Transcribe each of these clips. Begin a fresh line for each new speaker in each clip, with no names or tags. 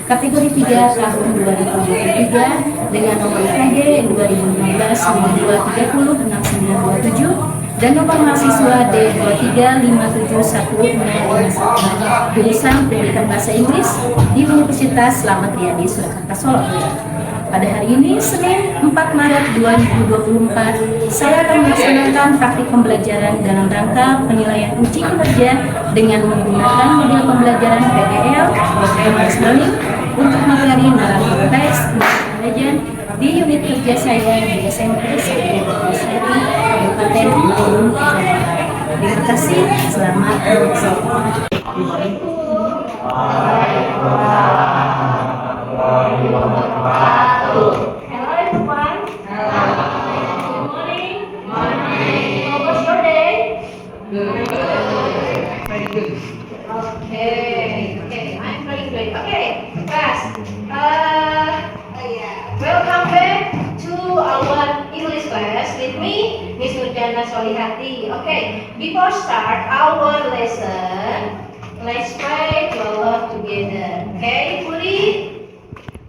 kategori 3 tahun 2023 dengan nomor IKG 2015-9230-6927 dan nomor mahasiswa D23571051 jurusan Pendidikan Bahasa Inggris di Universitas Slamet Riyadi Surakarta Solo. Pada hari ini, Senin 4 Maret 2024, saya akan melaksanakan praktik pembelajaran dalam rangka penilaian uji kinerja dengan menggunakan model pembelajaran PBL (Progress Learning) untuk materi naratif teks intelijen di unit kerja saya di SMP 1 Kabupaten Bandung, Jawa Barat. Terima kasih, selamat bersekolah.
Hello everyone. Hello. Good morning. Morning. How was your day? Good. Very good. Okay. I'm very good. Okay, class. Welcome back to our English class with me, Miss Nurjana Solihati. Okay. Before start our lesson, let's pray to Allah together. Okay,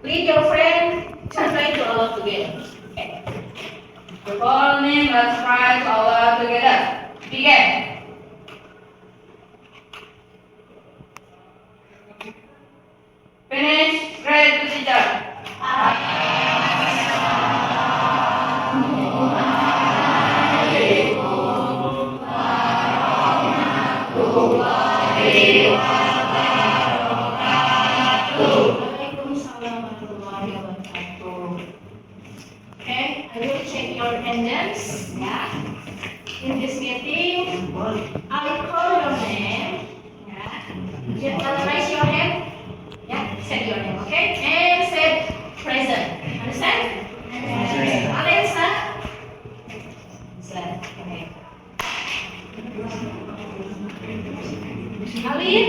lead your friend to pray to Allah together. Okay. Before name, let's pray to Allah together. Begin. Finish. Great to teacher. Okay, I will check your attendance. Yeah. In this meeting, I call your name. Yeah. Raise your hand. Yeah. Say your name. Okay. And say present. Understand? Alexa. Okay. Alin.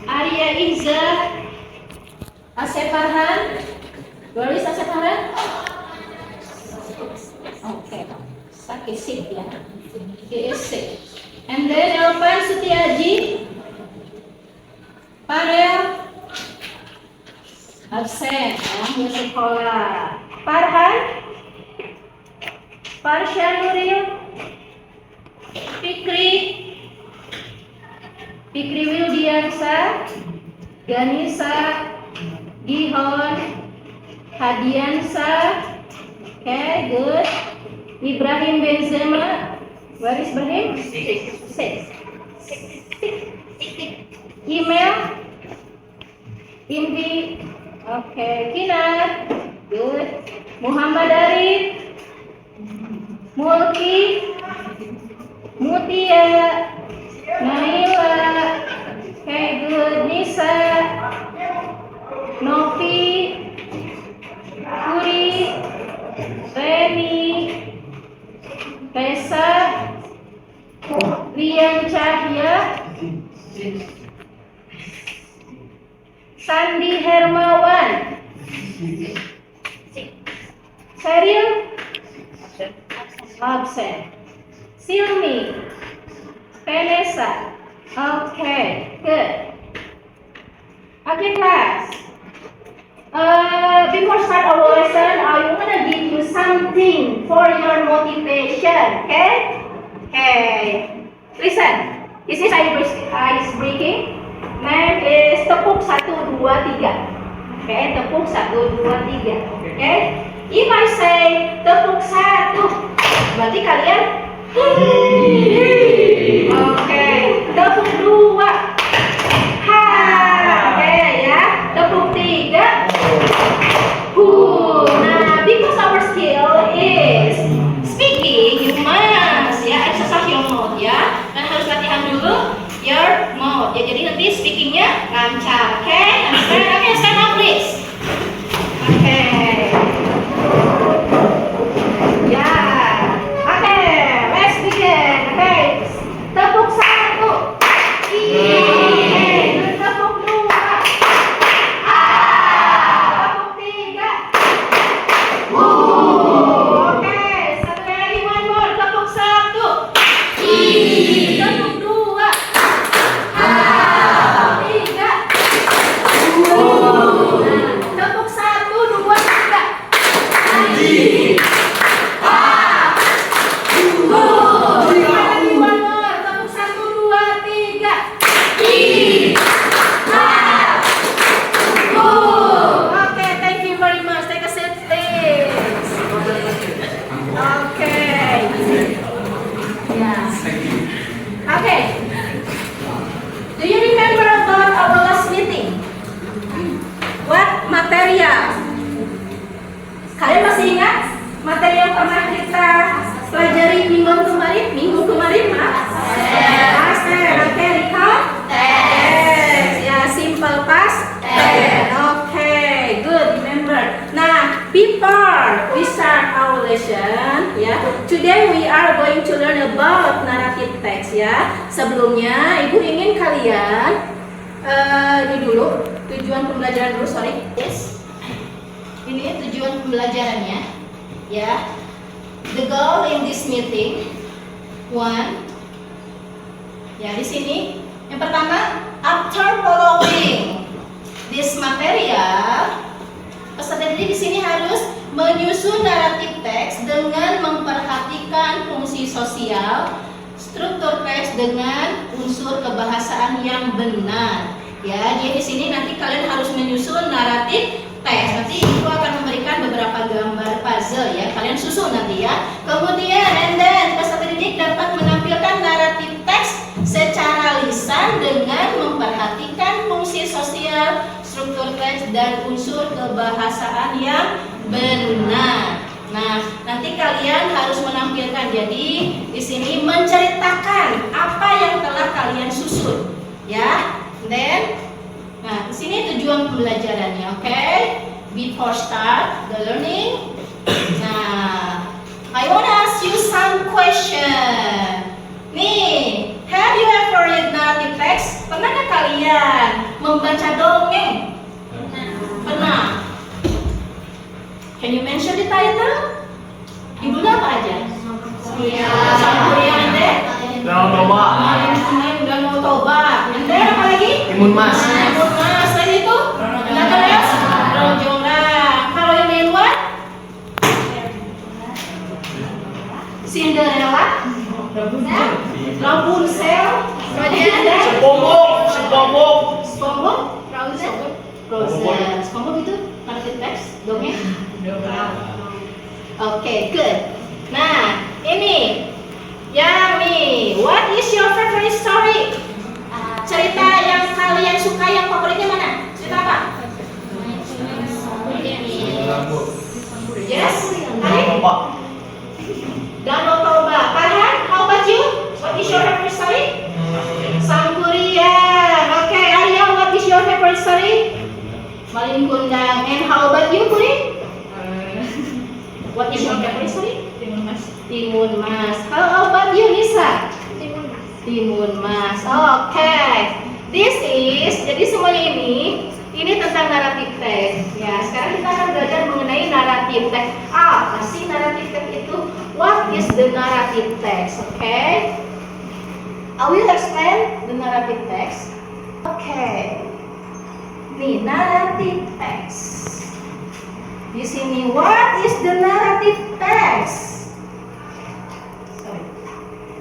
Arya Iza. Asep Farhan. Where is Asep Farhan? Okay. Sakit sick ya. He is sick. And then Elvan Sutiaji. Farel. Absen. Di sekolah. Farhan. Farsha Nuril. Fikri Wildiansa. Ganisa. Gihon, Hadiansa, okay, good. Ibrahim Benzema, where is Ibrahim? Six. Email, Indi, okay, Kinar, good. Muhammad Arif, Mulki, Mutia, Naila, okay, good. Nisa, Novi, Puri, Reni, Tessa, Rian Cahya, Sandi Hermawan, Seril, absent. Silmi, Vanessa, okay, good. Okay, class. Before start our lesson, I want to give you something for your motivation. Okay? Okay. Listen. This is ice breaking. Name is tepuk 1, 2, 3. Okay? Tepuk 1, 2, 3. Okay? If I say tepuk 1, berarti kalian okay. Tepuk 2. Tepuk 3. Nah, because our skill is speaking, you must exercise your mouth ya. Dan harus latihan dulu your mouth. Ya, jadi nanti speakingnya lancar. Okay? Okay, stand up please. Okay. Ya. Okay, let's begin. Okay. Tepuk 1.
Kalian masih ingat materi yang pernah kita pelajari minggu kemarin? Minggu kemarin, past tense. Oke, recall? Yes. Ya, simple past tense. Oke, good. Remember. Nah, before we start our lesson, ya, today we are going to learn about narrative text, ya. Sebelumnya, Ibu ingin kalian ini dulu tujuan pembelajaran dulu, sorry. Yes. Ini tujuan pembelajarannya, ya. The goal in this meeting, one. Ya, di sini yang pertama, after following this material, peserta didik di sini harus menyusun naratif teks dengan memperhatikan fungsi sosial, struktur teks dengan unsur kebahasaan yang benar. Ya, jadi di sini nanti kalian harus menyusun naratif teks. Nanti Ibu akan memberikan beberapa gambar puzzle, ya. Kalian susun nanti, ya. Kemudian, and then peserta didik dapat menampilkan naratif teks secara lisan dengan memperhatikan fungsi sosial, struktur teks dan unsur kebahasaan yang benar. Nah, nanti kalian harus menampilkan. Jadi di sini menceritakan apa yang telah kalian susun, ya. Then, nah di sini tujuan pembelajarannya, oke? Before start the learning, nah, I wanna ask you some question. Nih, have you ever read narrative text? Pernahkah kalian membaca dongeng? Pernah. Can you mention the title? Judulnya apa aja? Sangkuriang deh.
Danau Toba.
Danau Toba. And then apa lagi?
Timun Mas.
Timun Mas. Lagi itu? Natas. Rojorang. Kalau yang lain what? Cinderella. Rapunzel.
Sepombong.
SpongeBob. Frozen. SpongeBob itu narrative text dongeng. Oke, good. Nah, ini yang nih, what is your favorite story? Cerita yang kalian suka, yang favoritnya mana? Cerita apa? Yes, Danau Toba. Kalian, how about you? What is your favorite story? Sangkuriang. Oke, Arya, what is your favorite story? Malin Kundang. And how about you, Puri? What is your favorite story? Timun Mas. How about you, Nisa? Timun Mas. Oke. This is, jadi semuanya ini tentang naratif teks. Ya, sekarang kita akan belajar mengenai naratif teks. Apa sih naratif teks itu? What is the narrative text? Okay. I will explain the narrative text. Okay. Nih, narrative text. Di sini, what is the narrative text? Sorry.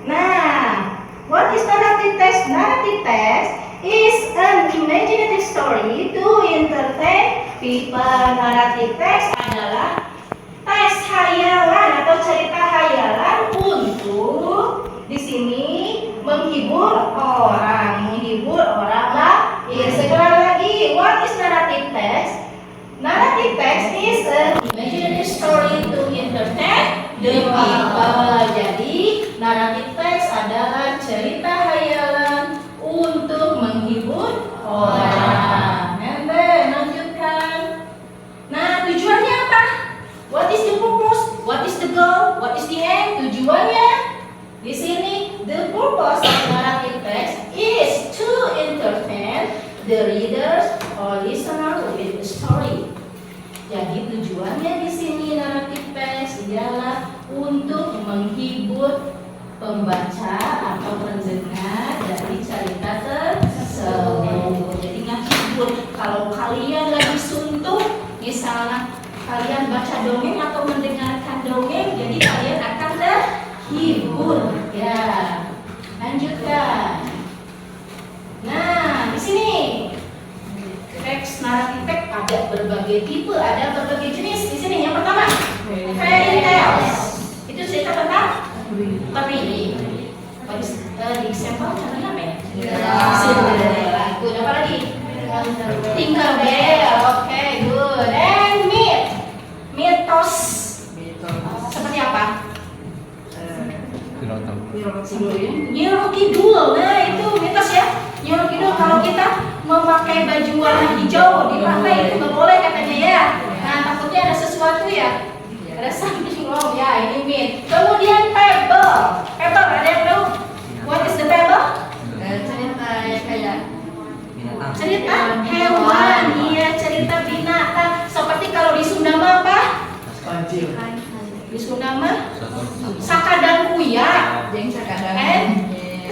Nah, what is narrative text? Narrative text is an imaginative story to entertain people. Narrative text adalah teks hayalan atau cerita hayalan untuk di sini menghibur orang lah. Ya, sekali lagi, what is narrative text? Narrative text is an imaginative story to entertain the people. Jadi, narrative text adalah cerita hayalan untuk menghibur orang. And then, lanjutkan. Nah, tujuannya apa? What is the purpose? What is the goal? What is the aim? Tujuannya di sini, the purpose of narrative text is to entertain the readers or listener with the story. Jadi tujuannya di sini narrative text ialah untuk menghibur pembaca atau pendengar dari cerita tersebut. Jadi menghibur. Kalau kalian lagi suntuk, misalnya kalian baca dongeng atau mendengarkan dongeng, jadi kalian akan terhibur. Ya, lanjutkan. Nah, di sini teks naratif teks ada berbagai tipe, ada berbagai jenis. Di sini yang pertama, fairy tales. Itu cerita tentang peri. Di sampel contohnya apa ya? Cinderella. Good. Apa lagi? Tinkerbell. Oke, good. And myth. Mitos
Wisudama Sakadang kuya and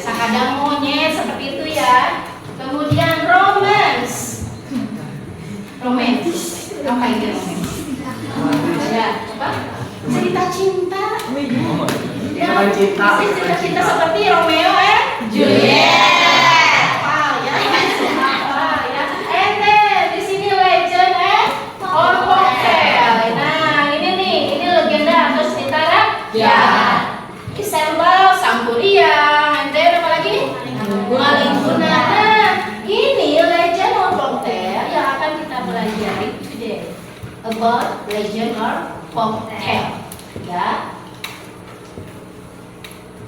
sakadang monyet seperti itu ya. Kemudian romance apa ini romance? Ya, apa? Cerita cinta. Ya, cerita cinta seperti Romeo and Juliet. Wow, ya. And then di sini legend and or folktale. Nah, ini legenda atau cerita ya. Sembel, Sampuriang, and then apa lagi? Malingkuna. Nah, ini legend or folktale yang akan kita pelajari today. About legend or folktale, ya.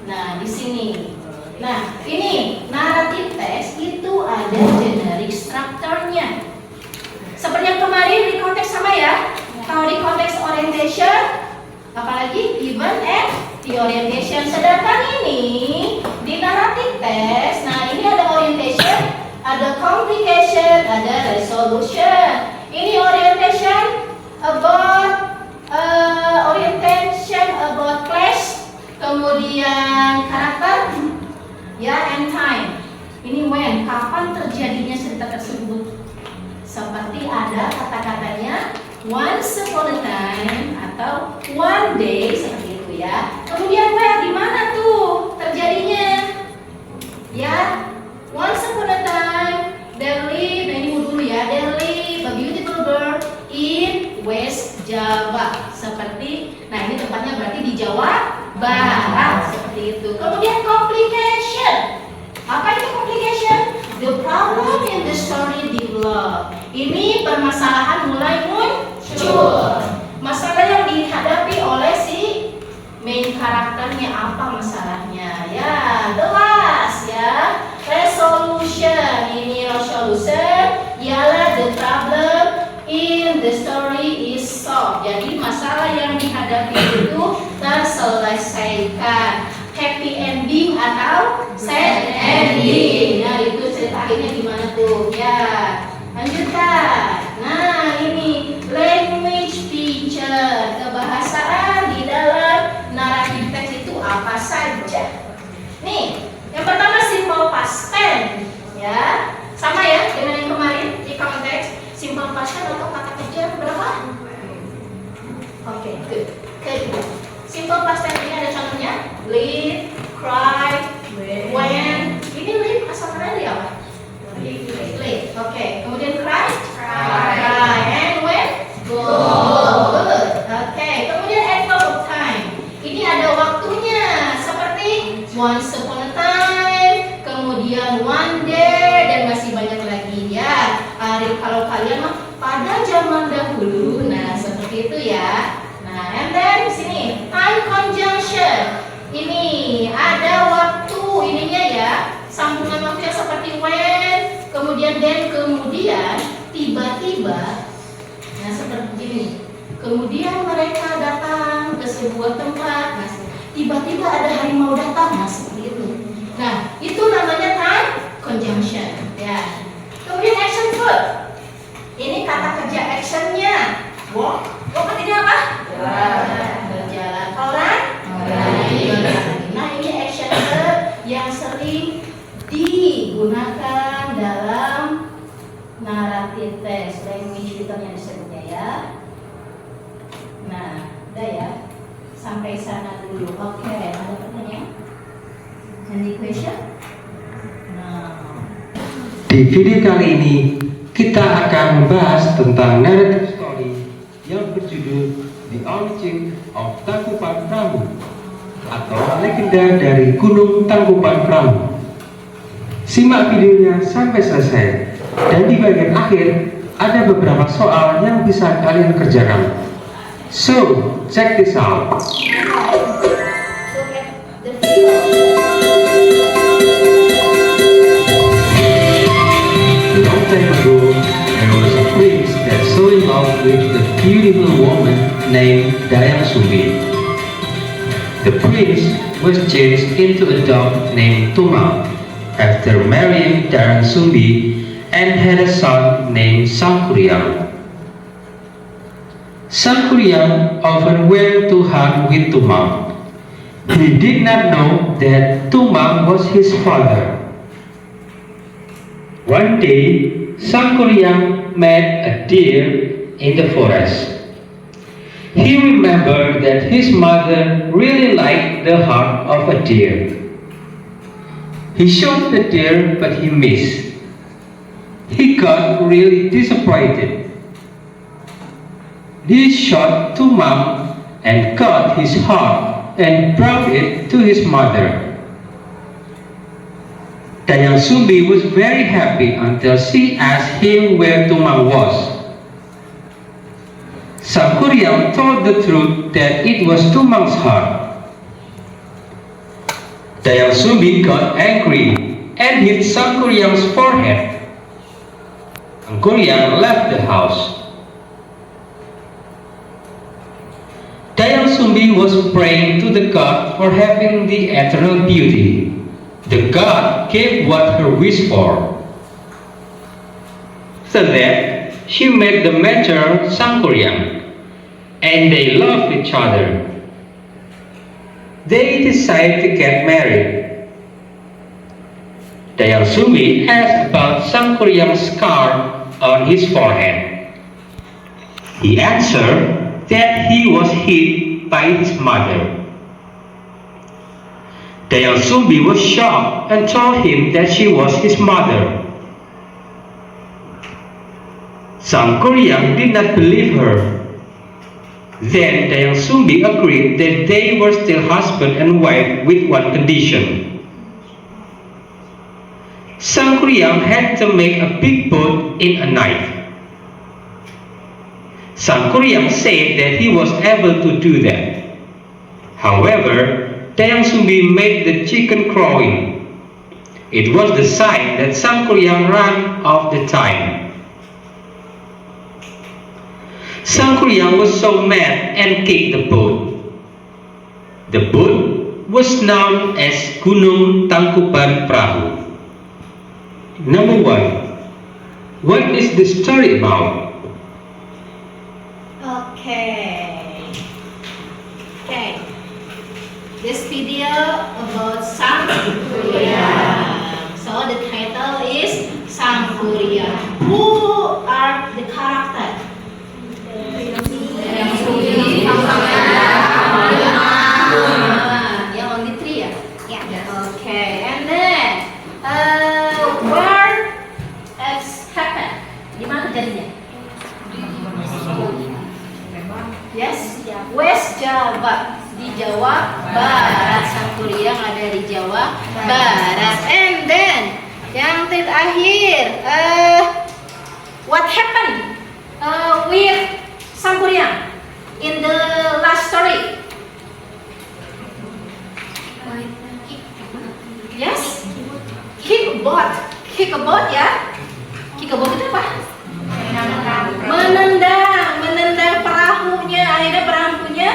Nah, di sini. Nah, ini narrative text itu ada generic strukturnya. Seperti yang kemarin di konteks sama ya. Kalau di konteks orientation, apalagi event and the orientation. Sedangkan ini di narrative text, nah ini ada orientation, ada complication, ada resolution. Ini orientation about clash, kemudian karakter, ya, and time. Ini when, kapan terjadinya cerita tersebut. Seperti ada kata-katanya once upon a time atau one day seperti itu ya. Kemudian where, di mana tuh terjadinya? Ya, once upon a time there lived, nah ini dulu ya, there lived a beautiful bird in West Java. Seperti, nah ini tempatnya berarti di Jawa Barat seperti itu. Kemudian complication. Apa itu complication? The problem in the story develop. Ini permasalahan mulai muncul. Masalah yang dihadapi oleh si main karakternya, apa masalahnya? Ya, the last ya. Resolution. Ini resolution ialah the problem in the story is solved. Jadi masalah yang dihadapi itu terselesaikan. Happy ending atau sad ending. Nah, itu cerita akhirnya gimana tuh? Ya, lanjutkan. Nah, ini language feature, kebahasaan di dalam naratif teks itu apa saja? Nih, yang pertama simple past tense, ya, sama ya dengan yang kemarin di konteks. Simple past tense atau kata kerja berapa? Oke, good. Kedua, simple past tense ini ada contohnya. Live, cry, when. Ini live asal dari apa? Live. Oke. Kemudian cry, and when? Go. Good. Oke. Kemudian at of time. Ini ada waktunya. Seperti once upon a time, kemudian one day, dan masih banyak lagi ya. Kalau kalian mah pada zaman dahulu. Nah, seperti itu ya. Nah, and then di sini time conjunction. Ini ada waktu ininya ya, sambungan waktu yang seperti when, kemudian then, kemudian tiba-tiba. Nah, seperti ini. Kemudian mereka datang ke sebuah tempat. Nah, tiba-tiba ada harimau datang. Nah, seperti itu. Nah, itu namanya time conjunction ya. Kemudian action verb. Ini kata kerja actionnya. Walk. Walk artinya apa? Berjalan. Orang. Nah, ini action verb yang sering digunakan dalam naratif teks, language feature yang disebutnya ya. Nah, udah ya. Sampai sana dulu. Oke, ada pertanyaan? Any question? Nah.
Di video kali ini kita akan membahas tentang narrative story yang berjudul The Origin of Tangkuban Perahu atau legenda dari Gunung Tangkuban Perahu. Simak videonya sampai selesai dan di bagian akhir ada beberapa soal yang bisa kalian kerjakan. So, check this out.
Look at the video.
Long time ago, there was a prince that so in love with a beautiful woman named Dayang Sumbi. The prince was changed into a dog named Tuma after marrying Dayang Sumbi and had a son named Sampuriang. Sang Kuryang often went to hunt with Tumang. He did not know that Tumang was his father. One day, Sang Kuryang met a deer in the forest. He remembered that his mother really liked the heart of a deer. He shot the deer, but he missed. He got really disappointed. He shot Tumang and cut his heart and brought it to his mother. Dayang Sumbi was very happy until she asked him where Tumang was. Sang Kuryang told the truth that it was Tumang's heart. Dayang Sumbi got angry and hit Sang Kuryang's forehead. Sang Kuryang left the house. Dayang Sumbi was praying to the god for having the eternal beauty. The god gave what her wish for. So that she made the mature Sang Kuryang, and they loved each other. They decided to get married. Dayang Sumbi asked about Sang Kuryang's scar on his forehead. He answered that he was hit by his mother. Dayang Sumbi was shocked and told him that she was his mother. Sang Kuryang did not believe her. Then Dayang Sumbi agreed that they were still husband and wife with one condition. Sang Kuryang had to make a big boat in a night. Sang Kuryang said that he was able to do that. However, Dayang Sumbi made the chicken crowing. It was the sign that Sang Kuryang ran off the time. Sang Kuryang was so mad and kicked the boat. The boat was known as Gunung Tangkuban Perahu. Number 1. What is the story about?
Okay. This video about Sang Kuryang. So the title is Sang Kuryang. Who are the character? Yang only 3 ya? Yeah. Okay. And then where it's happened? Di mana kejadiannya? Yes, West Java, di Jawa Barat. Sang Kuryang ada di Jawa Barat. And then yang terakhir, what happened with Sang Kuryang in the last story? Yes, kick a boat ya. Kick a boat itu apa? Menendang perahunya, akhirnya perahunya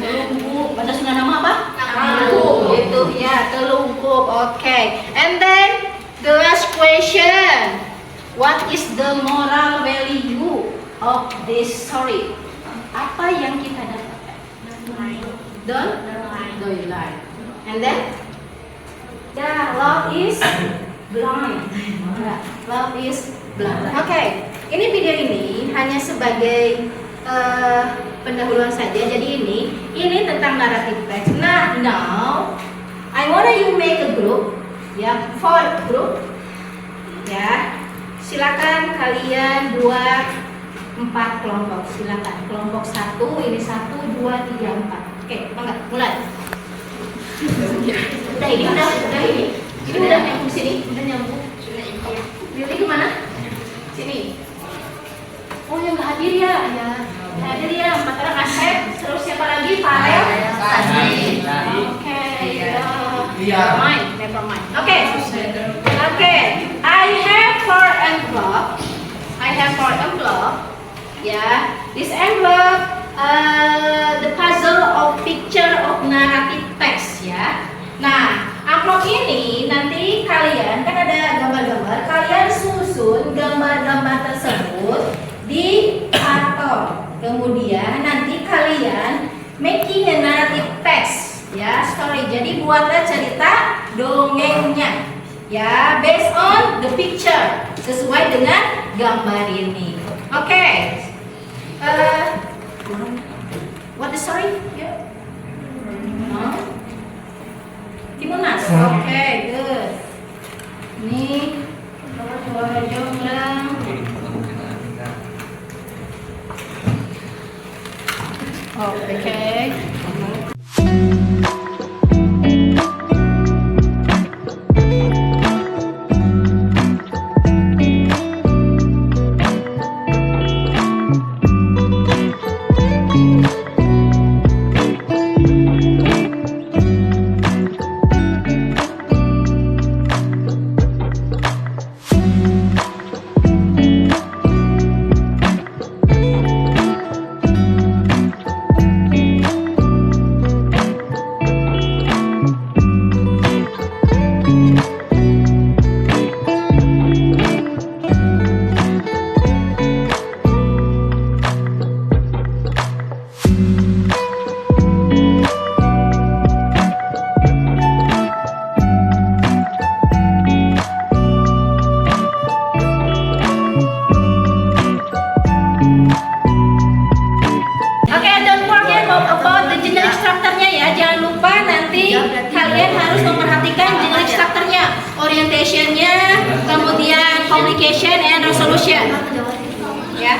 telungkup. Pada sudah nama apa? Telungkup. Itu ya, telungkup. Okay. And then the last question. What is the moral value of this story? Apa yang kita dapatkan? Don't lie. And then love is blind. Love is blind. Okay, ini video ini hanya sebagai pendahuluan saja. Jadi ini tentang naratif teks. Nah, now I want you make a group, ya, 4 group, ya. Silakan kalian buat 4 kelompok. Silakan. Kelompok 1, ini 1, 2, 3, 4. Oke, mulai. Udah ini. Ini udah nyambung sini, udah nyambung. Lili kemana? Sini. Oh yang nggak hadir ya? Ya. Hadir ya, 4 orang Asep. Terus siapa lagi? Farel. Oke. Never mind. Oke. I have 4 envelope. Yeah. This envelope, the puzzle of picture of narrative text ya. Nah, amplop ini nanti kalian kan ada gambar-gambar, kalian susun gambar-gambar tersebut
di karton. Kemudian nanti kalian making a narrative text, ya, story. Jadi buatlah cerita dongengnya, ya, based on the picture, sesuai dengan gambar ini. Oke. What the story? Yeah. No? Timunas. Oke, good. Ini suara jomblang. Oke. About the generic structure-nya ya, jangan lupa nanti kalian harus memperhatikan generic structure-nya, orientation-nya, kemudian communication and resolution, ya.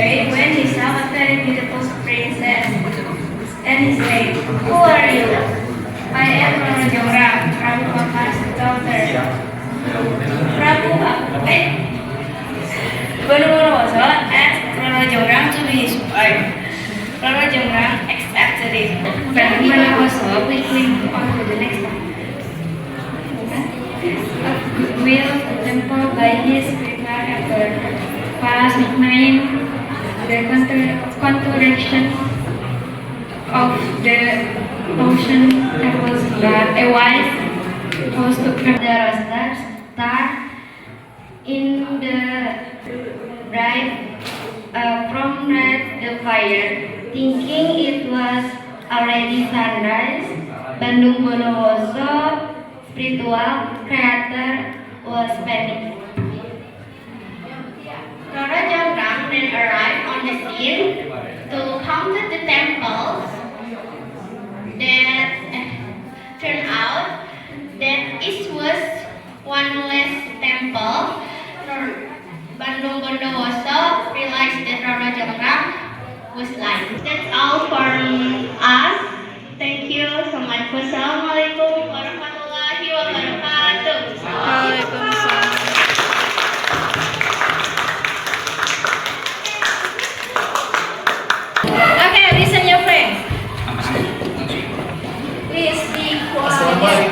way when he saw a very beautiful princess. And he said, "Who are you?" "I am Rara Jonggrang, Prabu Baka's daughter." Banu Bondowoso asked Rara Jonggrang to be his wife. Rara Jonggrang accepted it. Banu Bondowoso quickly moved on to the next one. A goodwill temple by his spiritual effort was nicknamed the continuation of the ocean temples, but a wise was to the roster star in the bright promenade the fire, thinking it was already sunrise. Bandung Bondowoso, spiritual creator, was panicked. Rara Jonggrang then arrived on the scene to count the temples. That turned out that it was one less temple. Bandung Bondowoso realized that Rara Jonggrang was lying. That's all from us. Thank you so much. Wassalamualaikum warahmatullahi wabarakatuh.
Okay, listen your friends. Please be quiet.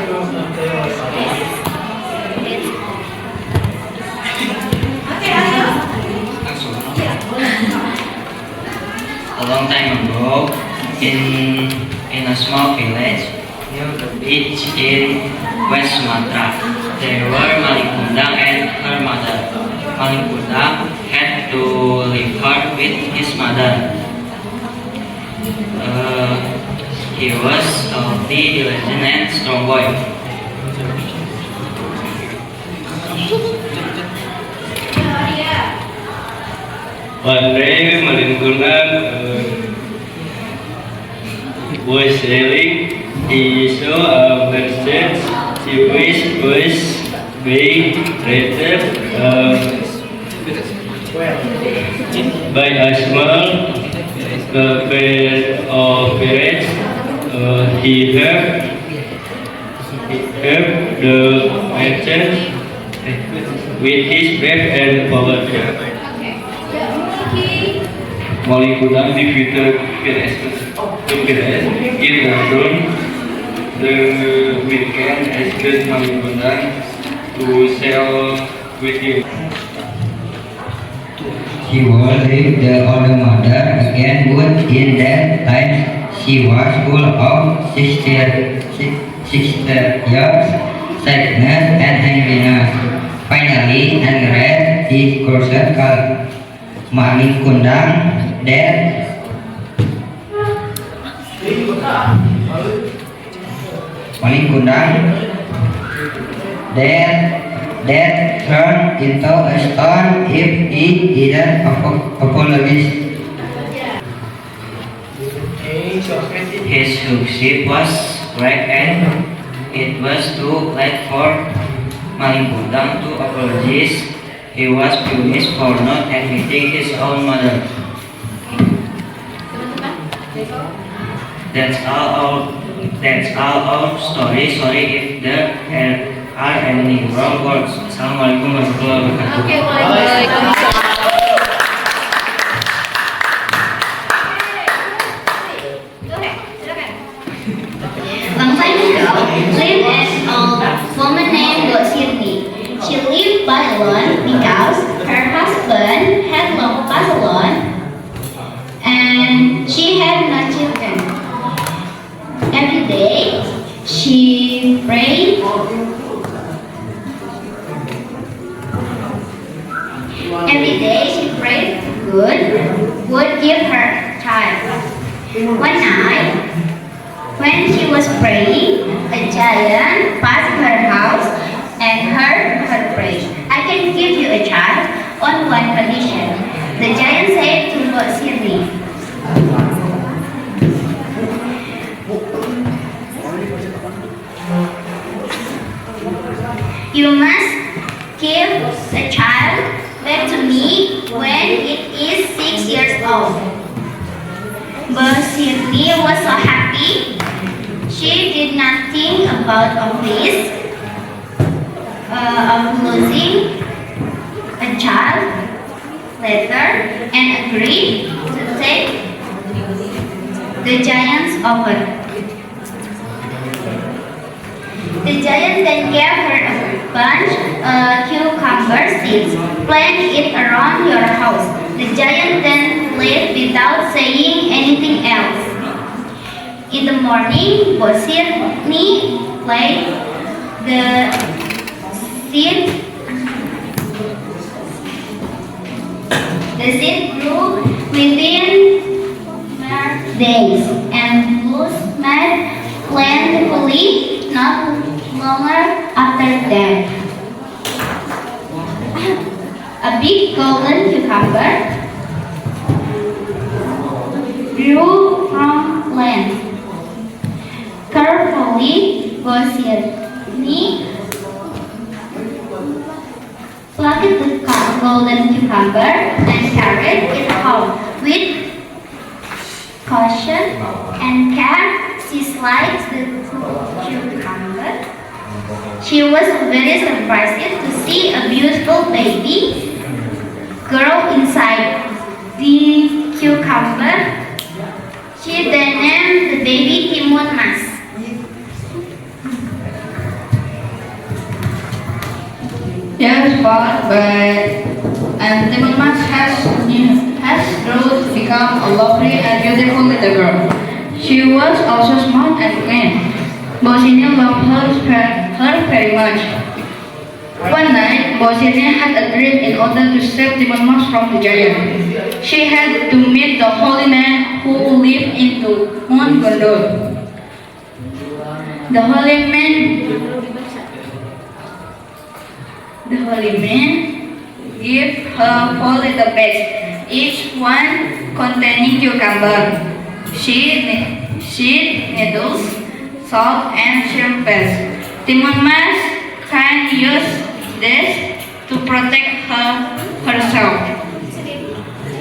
Okay, ayo.
A long time ago, in a small village near the beach in West Sumatra, there were Malin Kundang and her mother. Malin Kundang had to live hard with his mother. He was healthy, diligent, and strong boy.
One day, Malin Kundang was sailing. He saw a merchant. She was being treated by a small pair of pirates. He helped the merchant with his brave and power. Malin Kundang defeated pirates. In return, the weekend asked Malin Kundang to sail with him.
She would leave the older mother again, but in that time she was full of sister years, sadness and angriness. Finally, Angeret is cursed called Malin Kundang dead. Malin Kundang that turned into a stone if he didn't apologize.
His ship was wrecked and it was too late for Malin Kundang to apologize. He was punished for not admitting his own mother. That's all our story. Sorry if there are any wrong words. Assalamualaikum warahmatullahi wabarakatuh.
Okay, waalaikumsalam.
Long time ago, lived an old woman named Sirni. She lived by alone because her husband had long passed alone and she had no children. Every day she prayed. Every day she prayed God would give her child. One night, when she was praying, a giant passed her house and heard her pray. "I can give you a child on one condition." The giant said to Sirni, "You must give the child back to me when it is 6 6 years old. But Sydney was so happy. She did not think about of this, of losing a child later, and agreed to take the giant's offer. The giant then gave her a bunch of cucumber seeds. Plant it around your house. The giant then left without saying anything else. In the morning, Bosirni placed the seed. The seed grew within days and blossomed plentifully not longer after that. A big golden cucumber grew from land. Carefully, Bosirni plucked the golden cucumber and carried it home. With caution and care, she sliced the cucumber. She was very surprised to see a beautiful baby girl inside the cucumber. She then named the baby Timun Mas.
Yes, and Timun Mas has grown to become a lovely and beautiful little girl. She was also smart and clean. Bosirni loved her very much. One night, Bosirni had a dream in order to save Timun Mas from the giant. She had to meet the holy man who lived in Mount Gondor. The holy man gave her 4 little bags, each one containing cucumber, seed, needles, salt, and shrimp paste. Timun Mas can use this to protect herself,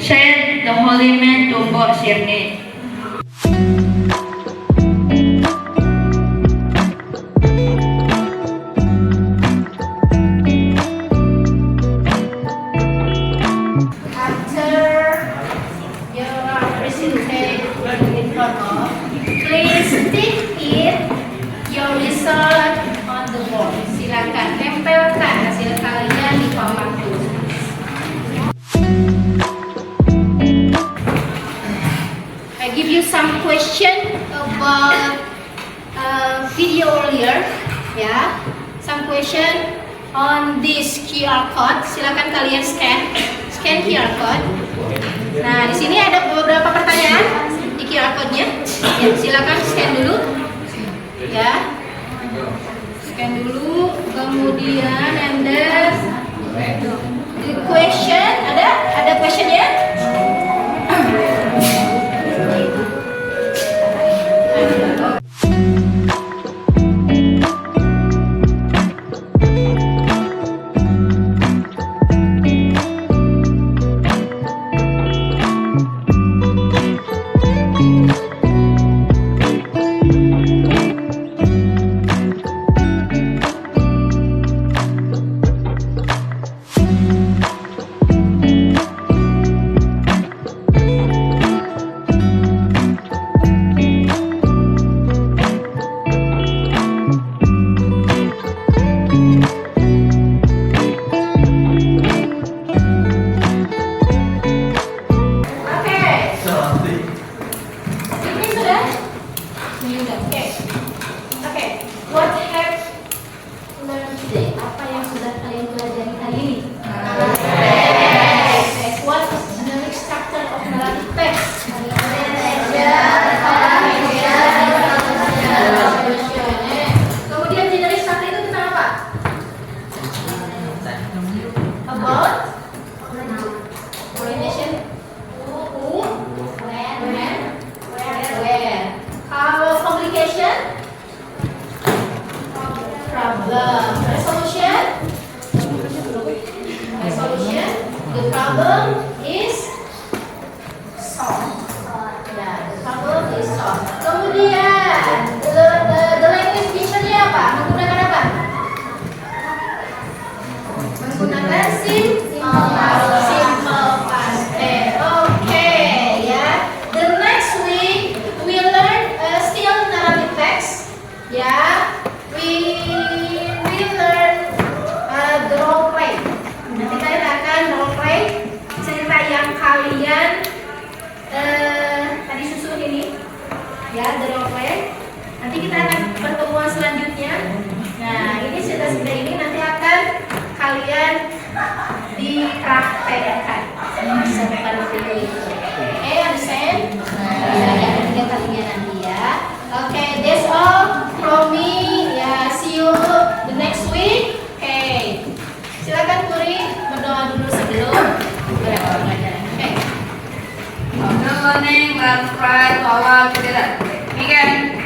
said the holy man to Bosirni.
Please stick it your result on the board. Silakan tempelkan hasil kalian di papan tulis. I give you some question about video earlier, ya. Some question on this QR code. Silakan kalian scan QR code. Nah, di sini ada beberapa pertanyaan di QR code-nya. Ya, silakan scan dulu. Ya. Scan dulu, kemudian and then the question, ada question-nya? soft. Kemudian the language teacher-nya apa? Menggunakan apa? Menggunakan simple past tense. Okay, ya. The next week we learn still narrative text. Ya, we learn the role play. Nanti kalian akan role play cerita yang kalian tadi susun ini. Ya, the role play. Nanti kita akan pertemuan selanjutnya. Nah, ini cerita-cerita ini nanti akan kalian dipraktekkan seperti itu. Oke, understand? Nah, yang ketiga kalinya nanti ya. Oke, that's all from me. Ya, see you the next week. Oke, silakan Puri berdoa dulu sebelum berangkat pelajaran. Oke.
Good morning, let's try to our together. Begin.